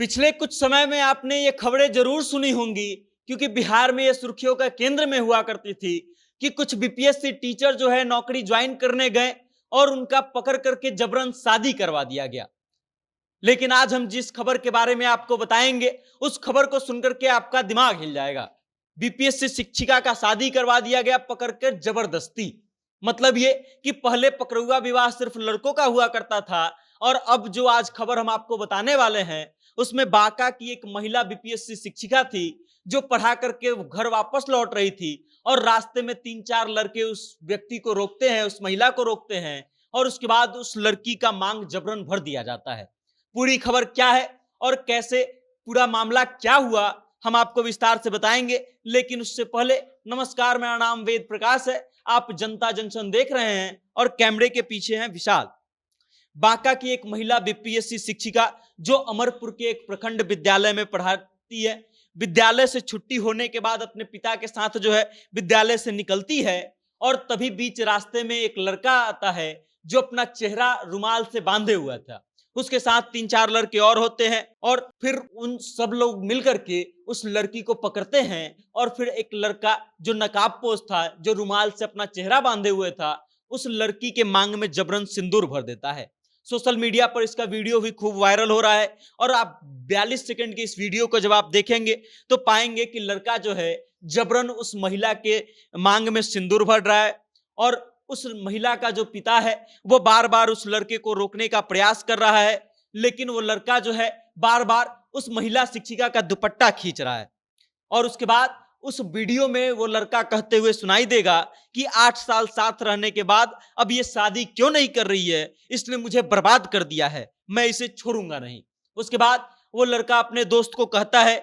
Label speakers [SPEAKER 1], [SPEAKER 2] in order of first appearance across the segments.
[SPEAKER 1] पिछले कुछ समय में आपने ये खबरें जरूर सुनी होंगी, क्योंकि बिहार में ये सुर्खियों का केंद्र में हुआ करती थी कि कुछ बीपीएससी टीचर जो है नौकरी ज्वाइन करने गए और उनका पकड़ करके जबरन शादी करवा दिया गया। लेकिन आज हम जिस खबर के बारे में आपको बताएंगे, उस खबर को सुनकर के आपका दिमाग हिल जाएगा। बीपीएससी शिक्षिका का शादी करवा दिया गया पकड़कर जबरदस्ती। मतलब ये कि पहले पकड़ुआ विवाह सिर्फ लड़कों का हुआ करता था, और अब जो आज खबर हम आपको बताने वाले हैं उसमें बांका की एक महिला बीपीएससी शिक्षिका थी जो पढ़ा करके घर वापस लौट रही थी, और रास्ते में 3-4 लड़के उस व्यक्ति को रोकते हैं, उस महिला को रोकते हैं, और उसके बाद उस लड़की का मांग जबरन भर दिया जाता है। पूरी खबर क्या है और कैसे पूरा मामला क्या हुआ, हम आपको विस्तार से बताएंगे। लेकिन उससे पहले नमस्कार, मेरा नाम वेद प्रकाश है, आप जनता जंक्शन देख रहे हैं और कैमरे के पीछे हैं विशाल। बांका की एक महिला बीपीएससी शिक्षिका जो अमरपुर के एक प्रखंड विद्यालय में पढ़ाती है, विद्यालय से छुट्टी होने के बाद अपने पिता के साथ जो है विद्यालय से निकलती है, और तभी बीच रास्ते में एक लड़का आता है जो अपना चेहरा रुमाल से बांधे हुआ था। उसके साथ 3-4 लड़के और होते हैं, और फिर उन सब लोग मिलकर के उस लड़की को पकड़ते हैं, और फिर एक लड़का जो नकाबपोश था, जो रुमाल से अपना चेहरा बांधे हुए था, उस लड़की के मांग में जबरन सिंदूर भर देता है। सोशल मीडिया पर इसका वीडियो भी खूब वायरल हो रहा है, और आप 42 सेकंड की इस वीडियो को जब आप देखेंगे तो पाएंगे कि लड़का जो है जबरन उस महिला के मांग में सिंदूर भर रहा है, और उस महिला का जो पिता है वो बार बार उस लड़के को रोकने का प्रयास कर रहा है, लेकिन वो लड़का जो है बार बार उस महिला शिक्षिका का दुपट्टा खींच रहा है। और उसके बाद उस वीडियो में वो लड़का कहते हुए सुनाई देगा कि 8 साल साथ रहने के बाद अब ये शादी क्यों नहीं कर रही है, इसने मुझे बर्बाद कर दिया है, मैं इसे छोड़ूंगा नहीं। उसके बाद वो लड़का अपने दोस्त को कहता है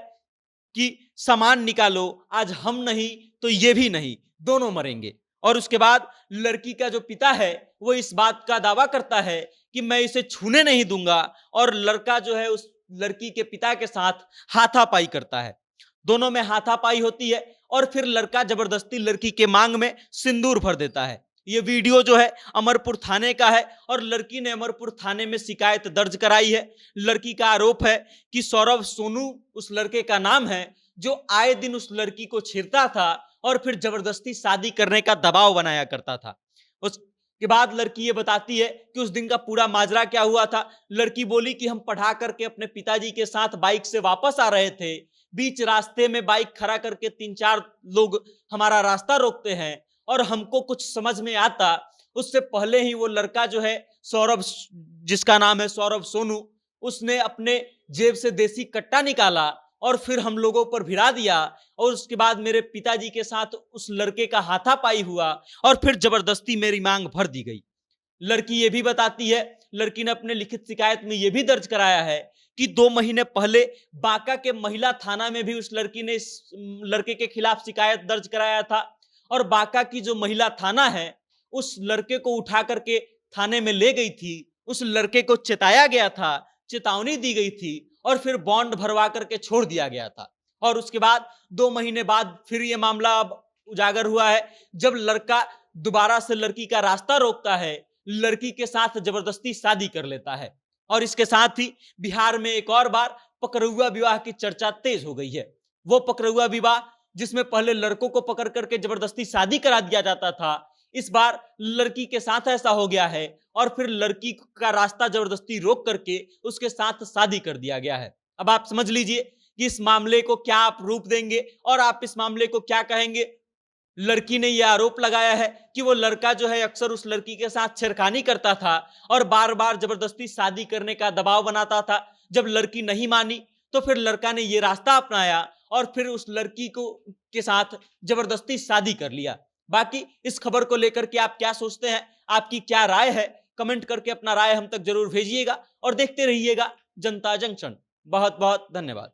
[SPEAKER 1] कि सामान निकालो, आज हम नहीं तो ये भी नहीं, दोनों मरेंगे। और उसके बाद लड़की का जो पिता है वो इस बात का दावा करता है कि मैं इसे छूने नहीं दूंगा, और लड़का जो है उस लड़की के पिता के साथ हाथापाई करता है। दोनों में हाथापाई होती है, और फिर लड़का जबरदस्ती लड़की के मांग में सिंदूर भर देता है। ये वीडियो जो है अमरपुर थाने का है, और लड़की ने अमरपुर थाने में शिकायत दर्ज कराई है। लड़की का आरोप है कि सौरभ सोनू उस लड़के का नाम है, जो आए दिन उस लड़की को छेड़ता था और फिर जबरदस्ती शादी करने का दबाव बनाया करता था। उसके बाद लड़की ये बताती है कि उस दिन का पूरा माजरा क्या हुआ था। लड़की बोली कि हम पढ़ा करके अपने पिताजी के साथ बाइक से वापस आ रहे थे, बीच रास्ते में बाइक खड़ा करके 3-4 लोग हमारा रास्ता रोकते हैं, और हमको कुछ समझ में आता उससे पहले ही वो लड़का जो है सौरभ, जिसका नाम है सौरभ सोनू, उसने अपने जेब से देसी कट्टा निकाला और फिर हम लोगों पर भिड़ा दिया, और उसके बाद मेरे पिताजी के साथ उस लड़के का हाथापाई हुआ, और फिर जबरदस्ती मेरी मांग भर दी गई। लड़की ये भी बताती है, लड़की ने अपने लिखित शिकायत में ये भी दर्ज कराया है कि 2 महीने पहले बांका के महिला थाना में भी उस लड़की ने इस लड़के के खिलाफ शिकायत दर्ज कराया था, और बांका की जो महिला थाना है उस लड़के को उठा करके थाने में ले गई थी। उस लड़के को चेताया गया था, चेतावनी दी गई थी, और फिर बॉन्ड भरवा करके छोड़ दिया गया था। और उसके बाद 2 महीने बाद फिर ये मामला अब उजागर हुआ है, जब लड़का दोबारा से लड़की का रास्ता रोकता है, लड़की के साथ जबरदस्ती शादी कर लेता है। और इसके साथ ही बिहार में एक और बार पकड़ुआ विवाह की चर्चा तेज हो गई है। वो पकड़ुआ विवाह जिसमें पहले लड़कों को पकड़ करके जबरदस्ती शादी करा दिया जाता था, इस बार लड़की के साथ ऐसा हो गया है, और फिर लड़की का रास्ता जबरदस्ती रोक करके उसके साथ शादी कर दिया गया है। अब आप समझ लीजिए कि इस मामले को क्या आप रूप देंगे और आप इस मामले को क्या कहेंगे। लड़की ने यह आरोप लगाया है कि वो लड़का जो है अक्सर उस लड़की के साथ छेड़खानी करता था और बार बार जबरदस्ती शादी करने का दबाव बनाता था। जब लड़की नहीं मानी तो फिर लड़का ने ये रास्ता अपनाया और फिर उस लड़की को के साथ जबरदस्ती शादी कर लिया। बाकी इस खबर को लेकर के आप क्या सोचते हैं, आपकी क्या राय है, कमेंट करके अपना राय हम तक जरूर भेजिएगा, और देखते रहिएगा जनता जंक्शन। बहुत बहुत धन्यवाद।